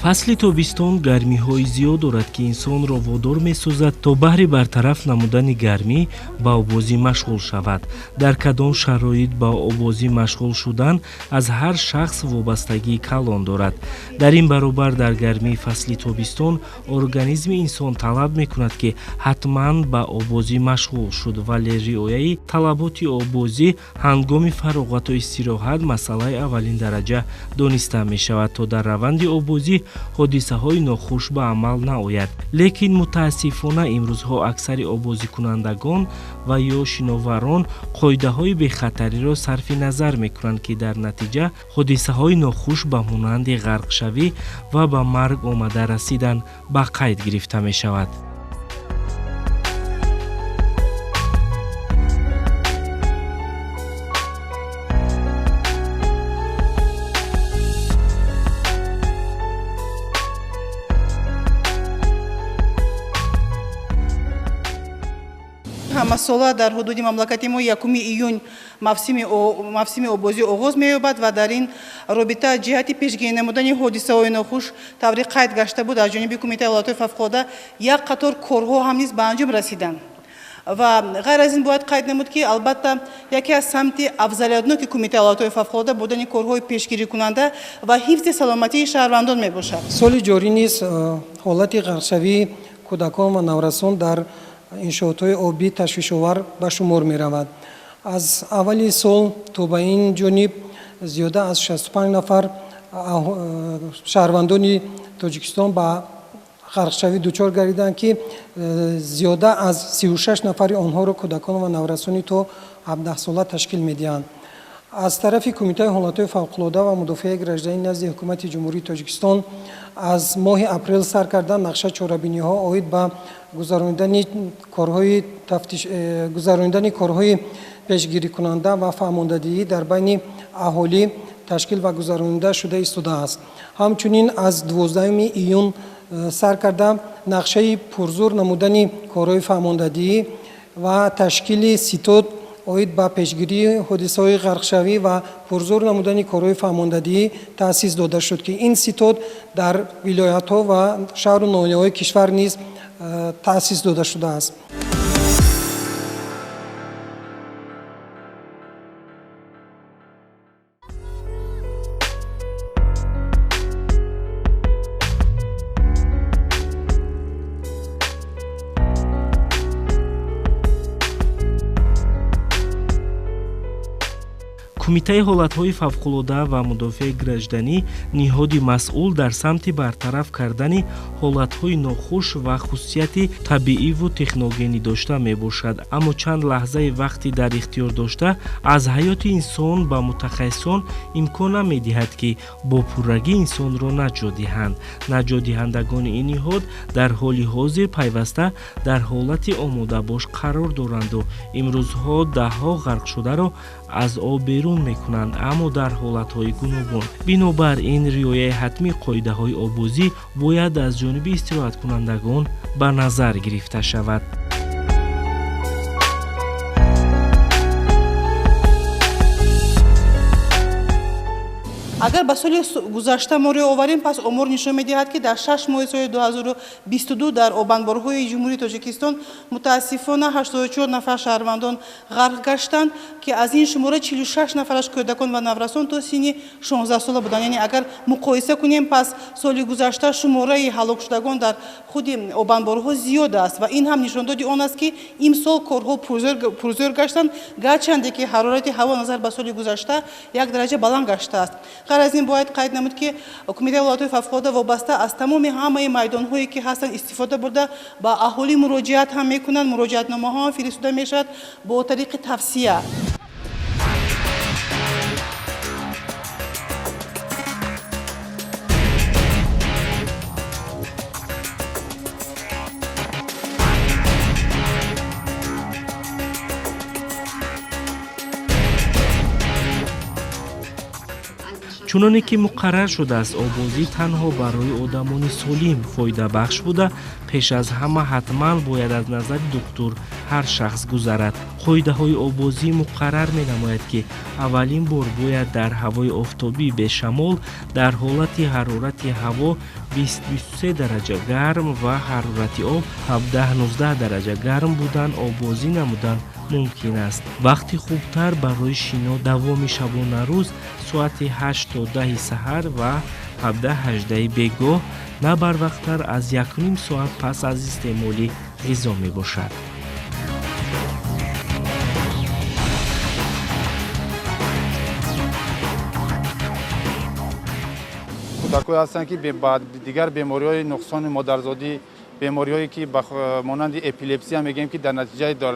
фасли тобистон гармиҳои зиёд дорад, ки инсонро водор месозад то баҳри бартараф намудани гармӣ ба обозӣ машғул шавад. дар кадом шароит ба обозӣ машғул шудан аз ҳар шахс вобастагии калон дорад. дар ин баробар дар гармии фасли тобистон организми инсон талаб мекунад, ки ҳатман ба обозӣ машғул шуд, вале риояи талаботи обозӣ ҳангоми фароғату истироҳат масъалаи аввалин дараҷа дониста мешавад, то дар раванди обозӣ ҳодисаҳои нохуш ба амал наояд. лекин мутаассифона имрӯзҳо аксари обозикунандагон ва ё шиноварон қоидаҳои бехатариро сарфи назар мекунанд, ки дар натиҷа ҳодисаҳои нохуш ба монанди ғарқшавӣ ва ба марг омада расидан ба қайд гирифта мешавад. ҳамасола дар ҳудуди мамлакати мо 1 июн мавсими обозӣ оғоз меёбад ва дар ин робита ҷиҳати пешгирӣ намудани ҳодисаҳои нохуш таври қайд гашта буд аз ҷониби Кумитаи ҳолатҳои фавқулодда як қатор корҳо ҳам низ ба анҷом расиданд. ва ғайр аз ин бояд қайд намуд, ки албатта яке аз самти афзалиятноки Кумитаи ҳолатҳои фавқулодда будани корҳои пешгирикунанда ва ҳифзи саломатии шаҳрвандон мебошад. соли ҷорӣ низ ҳолати ғарқшавии кӯдакон ва наврасон дар иншоотҳои обӣ ташвишовар ба шумор меравад. аз аввали сол то ба ин ҷониб зиёда аз 65 нафар шаҳрвандони Тоҷикистон ба ғарқшавӣ дучор гардиданд, ки зиёда аз 36 нафари онҳоро кӯдакон ва наврасони то 17 сола ташкил медиҳанд. аз тарафи Кумитаи ҳолатҳои фавқулодда ва мудофиаи гражданӣ назди ҳукумати ҷумҳурии Тоҷикистон аз моҳи апрел сар карда нақша чорабиниҳо оид ба гузарондани корҳои пешгирикунанда ва фаҳмондадиҳӣ дар байни аҳолӣ ташкил ва гузаронида шуда истодааст. ҳамчунин аз 12 июн сар карда нақшаи пурзур намудани корҳои фаҳмондадиҳӣ ва ташкили ситод оид ба пешгирии ҳодисаҳои ғарқшавӣ ва пурзур намудани корҳои фаҳмондадиҳӣ таъсис дода шуд, ки ин ситод дар вилоятҳо ва шаҳру ноҳияҳои кишвар низ таъсис дода шудааст. кумитаи ҳолатҳои фавқулодда ва мудофиаи гражданӣ ниҳоди масъул дар самти бартараф кардани ҳолатҳои нохуш ва хусусияти табииву техногенӣ дошта мебошад. Аммо чанд лаҳзаи вақти дар ихтиёр дошта аз ҳаёти инсон ба мутахассисон имкон намедиҳад, ки бо пуррагӣ инсонро наҷот диҳанд. наҷотдиҳандагони ин ниҳод дар ҳоли ҳозир пайваста дар ҳолати омодабош қарор доранду имрӯзҳо даҳҳо ғарқшударо аз об берун мекунанд, аммо дар ҳолатҳои гуногун. бинобар ин риояи ҳатмии қоидаҳои обозӣ бояд аз ҷониби истироҳаткунандагон ба назар гирифта шавад. агар ба соли гузашта мо риё оварем, пас омор нишон медиҳад, ки дар 6 моҳи соли 2022 дар обанборҳои ҷумҳурии Тоҷикистон мутаассифона 84 нафар шаҳрвандон ғарқ гаштанд, ки аз ин шумора 46 нафараш кӯдакон ва наврасон то синни 16 сола буданд. яъне агар муқоиса кунем, пас соли гузашта шумораи ҳалокшудагон дар худи обанборҳо зиёд аст ва ин ҳам нишондоди он аст, ки имсол корҳо пурзӯр гаштанд, гарчанде ки ҳарорати ҳаво назар ба соли гузашта 1 дараҷа баланд гаштааст. ғайр аз ин бояд қайд намуд, ки Кумитаи ҳолатҳои фавқулодда вобаста аз тамоми ҳамаи майдонҳое ки ҳастанд истифода бурда ба аҳолӣ муроҷиат ҳам мекунанд. муроҷиатномаҳо ҳам фиристуда мешавад бо тариқи тавсия. чуноне ки муқаррар шудааст, обозӣ танҳо барои одамони солим фоидабахш буда, пеш аз ҳама ҳатман бояд аз назари духтур ҳар шахс гузарад. қоидаҳои обозӣ муқаррар менамояд, ки аввалин бор бояд дар ҳавои офтобӣ бешамол дар ҳолати ҳарорати ҳаво 20-23 дараҷа гарм ва ҳарорати об 17-19 дараҷа гарм будан обозӣ намудан мумкин аст. вақти хубтар барои шино давоми шабонарӯз соати 8 то 10 саҳар ва 17-18 бегоҳ, на барвақттар аз 1.5 соат пас аз истеъмоли ғизо мебошад. кӯдакҳое ҳастанд ки ба дигар бемориҳои нуқсони модарзодӣ, бемориҳое ки монанди эпилепсия мегӯем, ки дар натиҷаи дар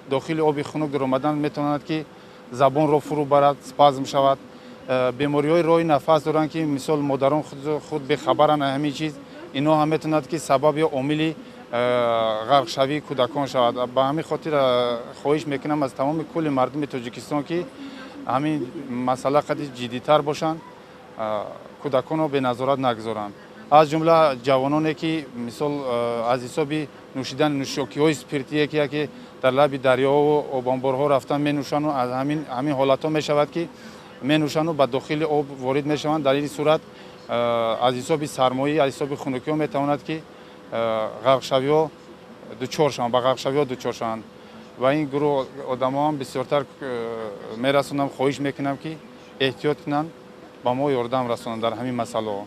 дохили оби хунук даромадан метавонад ки забонро фурӯ барад, спазм шавад. бемориҳои роҳи нафас доранд, ки мисол модарон худ бехабаранд аз ҳамин чиз. инҳо ҳам метавонад ки сабаб ё омили ғарқшавии кӯдакон шавад. ба ҳамин хотир хоҳиш мекунам аз тамоми кулли мардуми Тоҷикистон, ки ҳамин масъала қадри ҷиддитар бошанд, кӯдаконро беназорат нагузоранд. аз ҷумла ҷавононе ки мисол аз ҳисоби нӯшидани нӯшокиҳои спиртие ки дар лаби дарёҳо обонборҳо рафтан менӯшану аз ҳамин ҳолатҳо мешавад, ки менӯшану ба дохили об ворид мешаванд. дар ин сурат аз ҳисоби сармоӣ, аз ҳисоби хунукиҳо метавонад ки ғарқшавиҳо дучор шаванд, ба ғарқшавиҳо дучор шаванд. ва ин гурӯҳ одамҳо ҳам бисёртар мерасонам, хоҳиш мекунам ки эҳтиёт кунанд, ба мо ёрдам расонанд дар ҳамин масъалаҳо.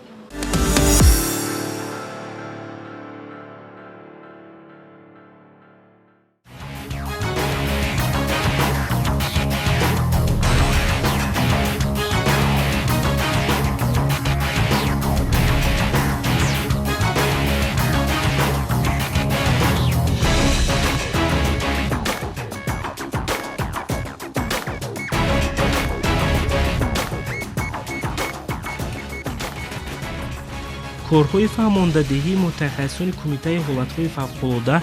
корҳои фаҳмондадеҳии мутахассисони кумитаи ҳолатҳои фавқулодда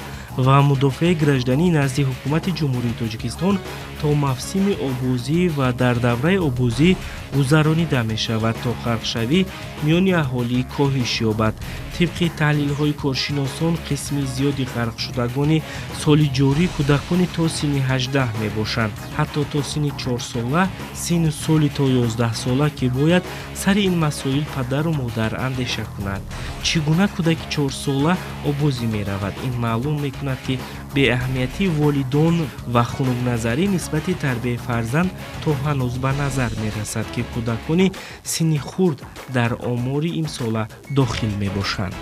ва мудофиаи гражданӣ назди ҳукумати ҷумҳурии Тоҷикистон то мавсими обозӣ ва дар давраи обозӣ гузаронида мешавад, то ғарқшавӣ миёни аҳолӣ коҳиш ёбад. тибқи таҳлилҳои коршиносон, қисми зиёди ғарқшудагони соли ҷорӣ кӯдакони то синни 18 мебошанд. ҳатто то синни 4 сола, синну соли то 11 сола, ки бояд сари ин масоил падару модар андеша кунад. чӣ гуна кӯдаки 4 сола обозӣ меравад? ин маълум мекунад, ки беаҳамиятии волидон ва хунукназарӣ нисбати тарбияи фарзанд то ҳанӯз ба назар мерасад, ки кӯдакони синни хурд дар омори имсола дохил мебошанд.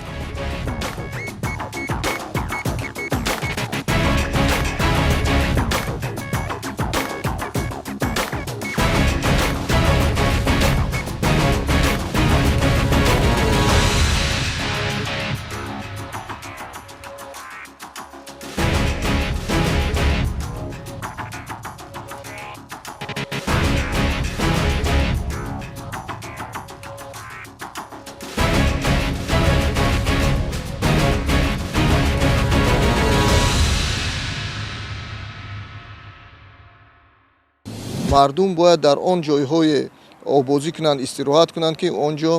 мардум бояд дар он ҷойҳое обозӣ кунанд, истироҳат кунанд, ки он ҷо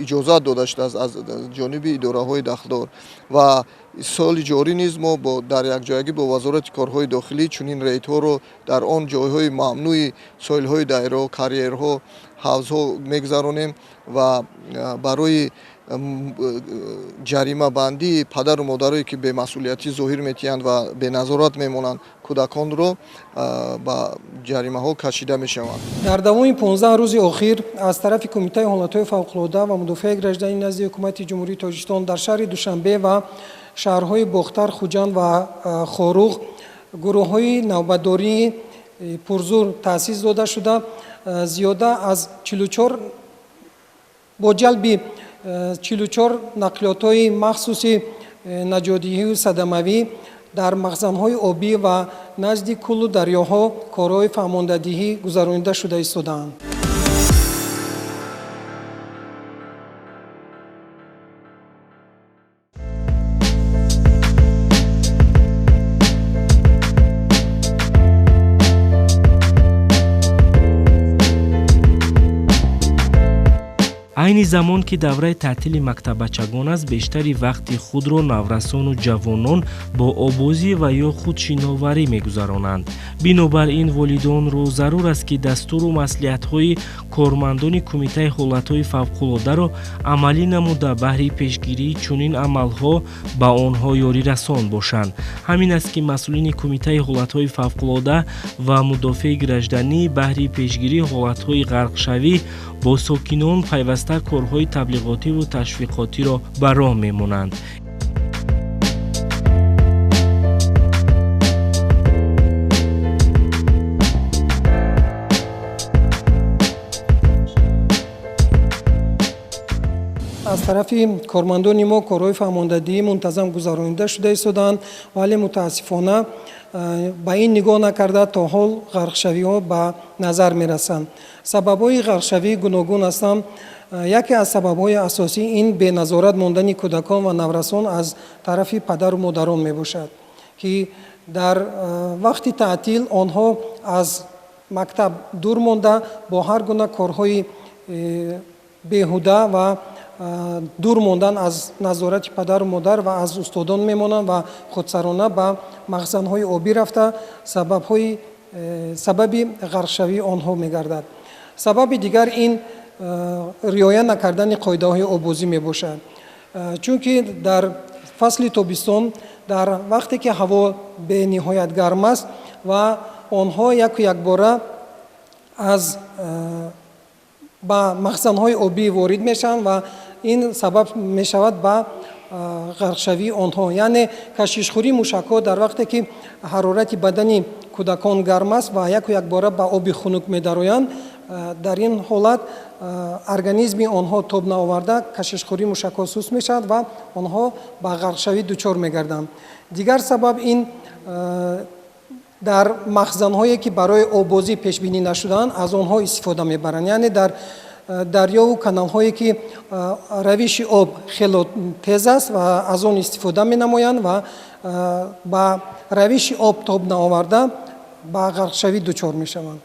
иҷозат дода шудааст аз ҷониби идораҳои дахдор. ва соли ҷорӣ низ мо дар якҷоягӣ бо вазорати корҳои дохилӣ чунин рейдҳоро дар он ҷойҳои мамнӯи соҳилҳои дайро, карьерҳо, ҳавзҳо мегузаронем ва барои ҷаримабандии падару модарое ки бемасъулиятӣ зоҳир метиҳанд ва беназорат мемонанд кӯдаконро ба ҷаримаҳо кашида мешаванд. дар давоми 15 рӯзи охир аз тарафи кумитаи ҳолатҳои фавқулодда ва мудофиаи гражданӣ назди ҳукумати ҷумҳурии Тоҷикистон дар шаҳри Душанбе ва шаҳрҳои Бохтар, Хуҷанд ва Хоруғ гурӯҳҳои навбатдории пурзур таъсис дода шуда зиёда аз 44 бо ҷалби 44 нақлиётҳои махсуси наҷотдиҳию садамавӣ дар махзанҳои обӣ ва назди куллу дарёҳо корҳои фаҳмондадиҳӣ гузаронида шуда истодаанд. айни замон ки давраи таътили мактабачагон аст, бештари вақти худро наврасону ҷавонон бо овозӣ ва ё худ шиноварӣ мегузаронанд. бинобар ин волидонро зарур аст ки дастуру маслиҳатҳои кормандони кумитаи ҳолатҳои фавқулодаро амалӣ намуда баҳри пешгирии чунин амалҳо ба онҳо ёрирасон бошанд. ҳамин аст ки масъулини кумитаи ҳолатҳои фавқулода ва мудофиаи гражданӣ баҳри пешгирии ҳолатҳои ғарқшавӣ бо сокинон пайваста корҳои таблиғотиву ташвиқотиро ба роҳ мемонанд. аз тарафи кормандони мо корҳои фаҳмондадии мунтазам гузаронида шуда истоданд, вале мутаассифона ба ин нигоҳ накарда то ҳол ғарқшавиҳо ба назар мерасанд. сабабҳои ғарқшавии гуногун ҳастанд. яке аз сабабҳои асосӣ ин беназорат мондани кӯдакон ва наврасон аз тарафи падару модарон мебошад, ки дар вақти таътил онҳо аз мактаб дур монда бо ҳар гуна корҳои беҳуда ва дур мондан аз назорати падару модар ва аз устодон мемонанд ва худсарона ба махзанҳои обӣ рафта сабаби ғарқшавии онҳо мегардад. сабаби дигар ин риоя накардани қоидаҳои обозӣ мебошад. чунки дар фасли тобистон, дар вақте ки ҳаво бениҳоят гарм аст ва онҳо якбора аз ба махзанҳои обӣ ворид мешаванд ва ин сабаб мешавад ба ғарқшавии онҳо. яъне кашишхӯрии мушакҳо дар вақте ки ҳарорати бадани кӯдакон гарм аст ва якбора ба оби хунук медароянд, дар ин ҳолат организми онҳо тоб наоварда кашишхӯрии мушакҳо суст мешавад ва онҳо ба ғарқшавӣ дучор мегарданд. дигар сабаб ин дар махзанҳое ки барои обозӣ пешбинӣ нашудаанд аз онҳо истифода мебаранд. яъне дар дарёву каналҳое ки равиши об хело тез аст ва аз он истифода менамоянд ва ба равиши об тоб наоварда ба ғарқшавӣ дучор мешаванд.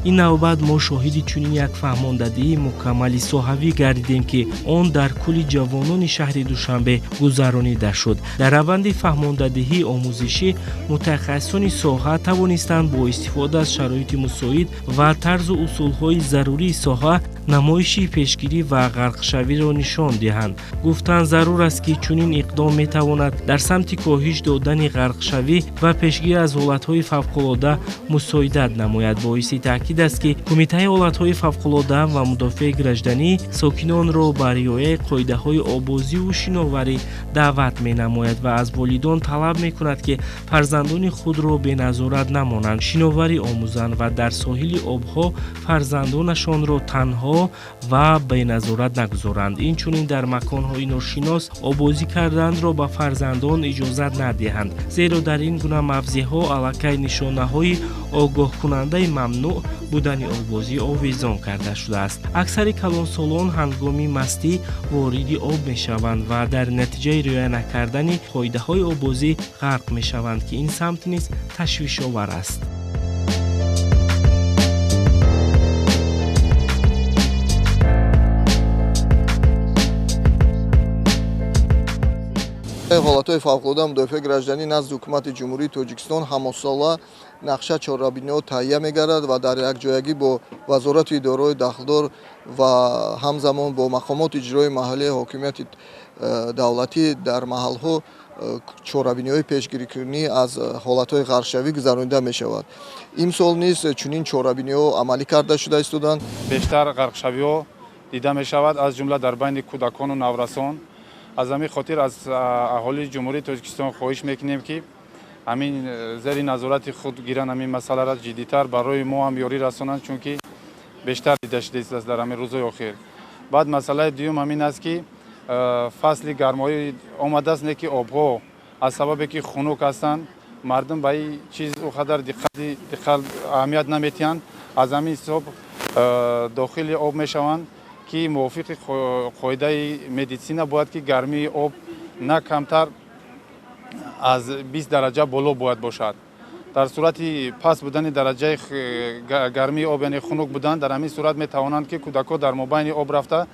ин навбат мо шоҳиди чунин як фаҳмондадии мукаммали соҳавӣ гардидем, ки он дар кӯли ҷавонони шаҳри Душанбе гузаронида шуд. дар раванди фаҳмондадиҳии омӯзишӣ мутахассисони соҳа тавонистанд бо истифода аз шароити мусоид ва тарзу усулҳои зарурии соҳа намоиши пешгирӣ ва ғарқшавиро нишон диҳанд. гуфтанд зарур аст ки чунин иқдом метавонад дар самти коҳиш додани ғарқшавӣ ва пешгирӣ аз ҳолатҳои фавқулода мусоидат намояд. боиси таъкид аст ки кумитаи ҳолатҳои фавқулода ва мудофиаи гражданӣ сокинонро ба риояи қоидаҳои обозиву шиноварӣ даъват менамояд ва аз волидон талаб мекунад ки фарзандони худро беназорат намонанд, шиноварӣ омӯзанд ва дар соҳили обҳо фарзандонашонро танҳо ва беназорат нагузоранд. инчунин дар маконҳои ношинос обозӣ карданро ба фарзандон иҷозат надиҳанд, зеро дар ин гуна мавзеъҳо аллакай нишонаҳои огоҳкунандаи мамнӯъ будани обозӣ овезон карда шудааст. аксари калонсолон ҳангоми мастӣ вориди об мешаванд ва дар натиҷаи риоя накардани қоидаҳои обозӣ ғарқ мешаванд, ки ин самт низ ташвишовар аст. ҳолатҳои фавқулода мудофиаи гражданӣ назди ҳукумати ҷумҳурии Тоҷикистон ҳамосола нақша чорабиниҳо таҳия мегардад ва дар якҷоягӣ бо вазорати идораҳои дахлдор ва ҳамзамон бо мақомоти иҷрои маҳаллии ҳокимияти давлатӣ дар маҳалҳо чорабиниҳои пешгирикунӣ аз ҳолатҳои ғарқшавӣ гузаронида мешавад. имсол низ чунин чорабиниҳо амалӣ карда шуда истоданд. бештар ғарқшавиҳо дида мешавад, аз ҷумла дар байни кӯдакону наврасон. аз ҳамин хотир аз аҳолии ҷумҳурии Тоҷикистон хоҳиш мекунем ки ҳамин зери назорати худ гиранд, ҳамин масъаларо ҷиддитар барои мо ҳам ёрӣ расонанд, чунки бештар дида шудааст дар ҳамин рӯзҳои охир. баъд масъалаи дуюм ҳамин аст ки фасли гармоӣ омадааст, не ки обҳо аз сабабе ки хунук ҳастанд, мардум ба ин чиз уқадар диққат аҳамият наметиҳанд, аз ҳамин ҳисоб дохили об мешаванд ки мувофиқи қоидаи медисина бояд ки гармии об на камтар аз 20 дараҷа боло бояд бошад. дар сурати паст будани дараҷаи гармии об яъне хунук будан дар ҳамин сурат метавонанд ки кӯдакҳо дар мобайни об рафта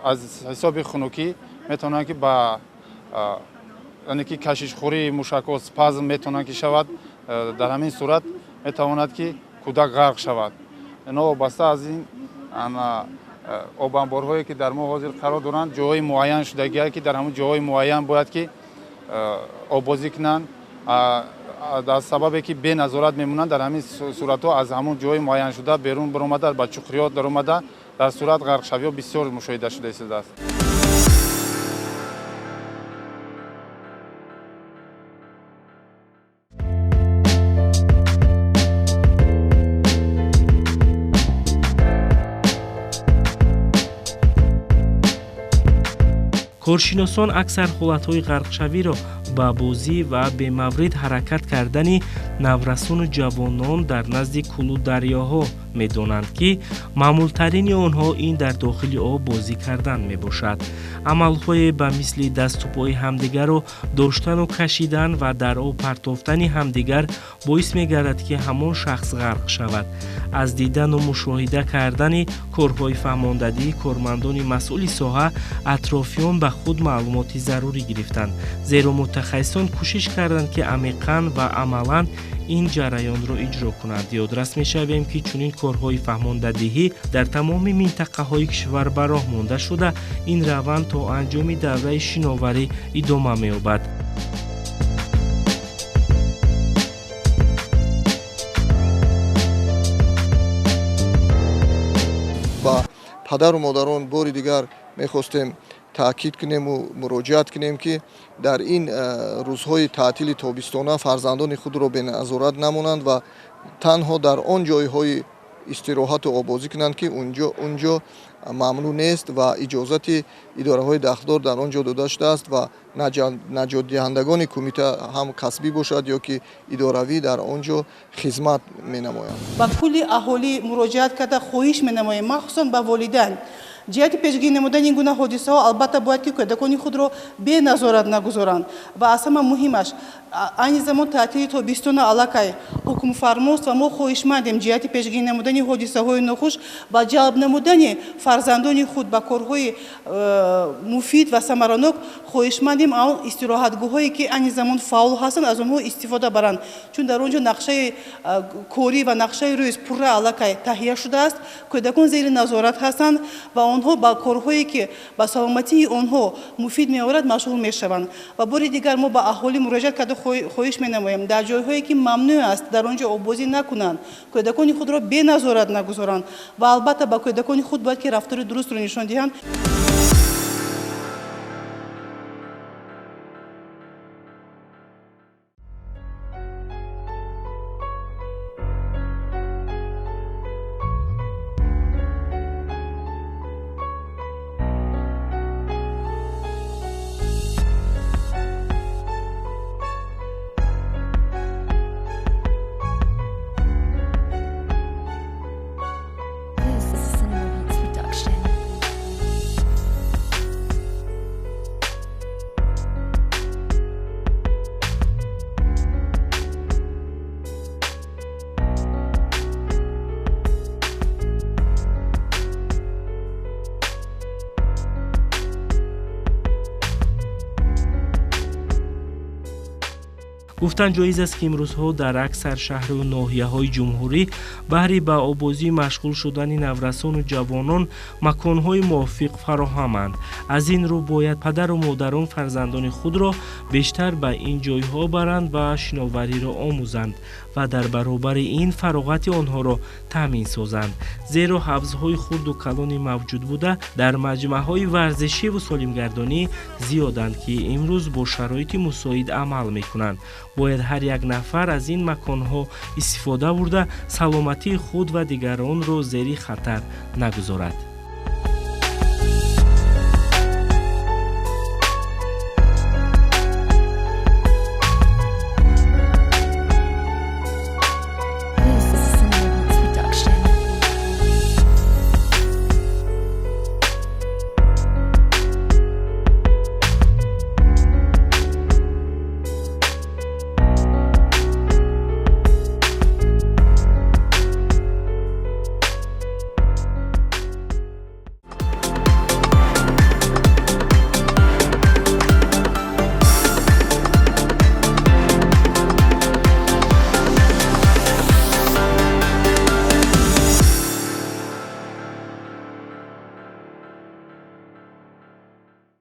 аз ҳисоби хунукӣ метавонанд ки ба яъне ки кашишхӯрии мушакҳо спазм метавонанд ки шавад. дар ҳамин сурат метавонад ки кӯдак ғарқ шавад. ино вобаста аз ин обанборҳое ки дар мо ҳозир қарор доранд ҷойҳои муайян шудагиҳанд ки дар ҳамун ҷойҳои муайян бояд ки обозӣ кунанд. дар сабабе ки беназорат мемонанд дар ҳамин суратҳо аз ҳамун ҷойҳои муайян шуда берун баромада ба чуқриёт даромада дар сурат ғарқшавиҳо бисёр мушоҳида шуда истодааст. коршиносон аксар ҳолатҳои ғарқшавиро ба бозӣ ва бемаврид ҳаракат кардани наврасону ҷавонон дар назди кӯлу дарёҳо медонанд ки маъмултарини онҳо ин дар дохили об бозӣ кардан мебошад. амалҳое ба мисли дасту пои ҳамдигарро доштану кашидан ва дар об партофтани ҳамдигар боис мегардад ки ҳамон шахс ғарқ шавад. аз дидану мушоҳида кардани корҳои фаҳмондадии кормандони масъули соҳа атрофиён ба худ маълумоти зарурӣ гирифтанд, зеро мутахассисон кӯшиш карданд ки амиқан ва амалан ин ҷараёнро иҷро кунанд. ёдрас мешавем ки чунин корҳои фаҳмондадиҳӣ дар тамоми минтақаҳои кишвар ба роҳ монда шуда ин раванд то анҷоми давраи шиноварӣ идома меёбад. ба падару модарон бори дигар мехостем таъкид кунему муроҷиат кунем ки дар ин рӯзҳои таътили тобистона фарзандони худро беназорат намонанд ва танҳо дар он ҷойҳои истироҳату обозӣ кунанд ки унҷо мамнӯъ нест ва иҷозати идораҳои дахтор дар он ҷо дода шудааст ва наҷотдиҳандагони кумита ҳам касбӣ бошад ё ки идоравӣ дар он ҷо хизмат менамоянд. ба кулли аҳолӣ муроҷиат карда хоҳиш менамоем, махсусан ба волидайн ҷиҳати пешгирӣ намудани ин гуна ҳодисаҳо албатта бояд ки кӯдакони худро беназорат нагузоранд ва аз ҳама муҳимаш айни замон таътили тобистона аллакай ҳукмфармост ва мо хоҳишмандем ҷиҳати пешгирӣ намудани ҳодисаҳои нохуш ва ҷалб намудани фарзандони худ ба корҳои муфид ва самаранок хоҳишмандем он истироҳатгоҳҳое ки айни замон фаъол ҳастанд аз онҳо истифода баранд, чун дар он ҷо нақшаи корӣ ва нақшаи рӯз пурра аллакай таҳия шудааст. кӯдакон зери назорат ҳастанд ва онҳо ба корҳое ки ба саломатии онҳо муфид меорад машғул мешаванд. ва бори дигар мо ба аҳолӣ муроҷиат карда хоҳиш менамоем дар ҷойҳое ки мамнӯъ аст дар он ҷо обозӣ накунанд, кӯдакони худро беназорат нагузоранд ва албатта ба кӯдакони худ бояд ки рафтори дурустро нишон диҳанд. гуфтан ҷоиз аст ки имрӯзҳо дар аксар шаҳру ноҳияҳои ҷумҳурӣ баҳри ба обозӣ машғул шудани наврасону ҷавонон маконҳои мувофиқ фароҳаманд. аз ин рӯ бояд падару модарон фарзандони худро бештар ба ин ҷойҳо баранд ва шиновариро омӯзанд ва дар баробари ин фароғати онҳоро таъмин созанд, зеро ҳавзҳои хурду калони мавҷуд буда дар маҷмаъҳои варзишиву солимгардонӣ зиёданд ки имрӯз бо шароити мусоид амал мекунанд. бояд ҳар як нафар аз ин маконҳо истифода бурда саломатии худ ва дигаронро зери хатар нагузорад.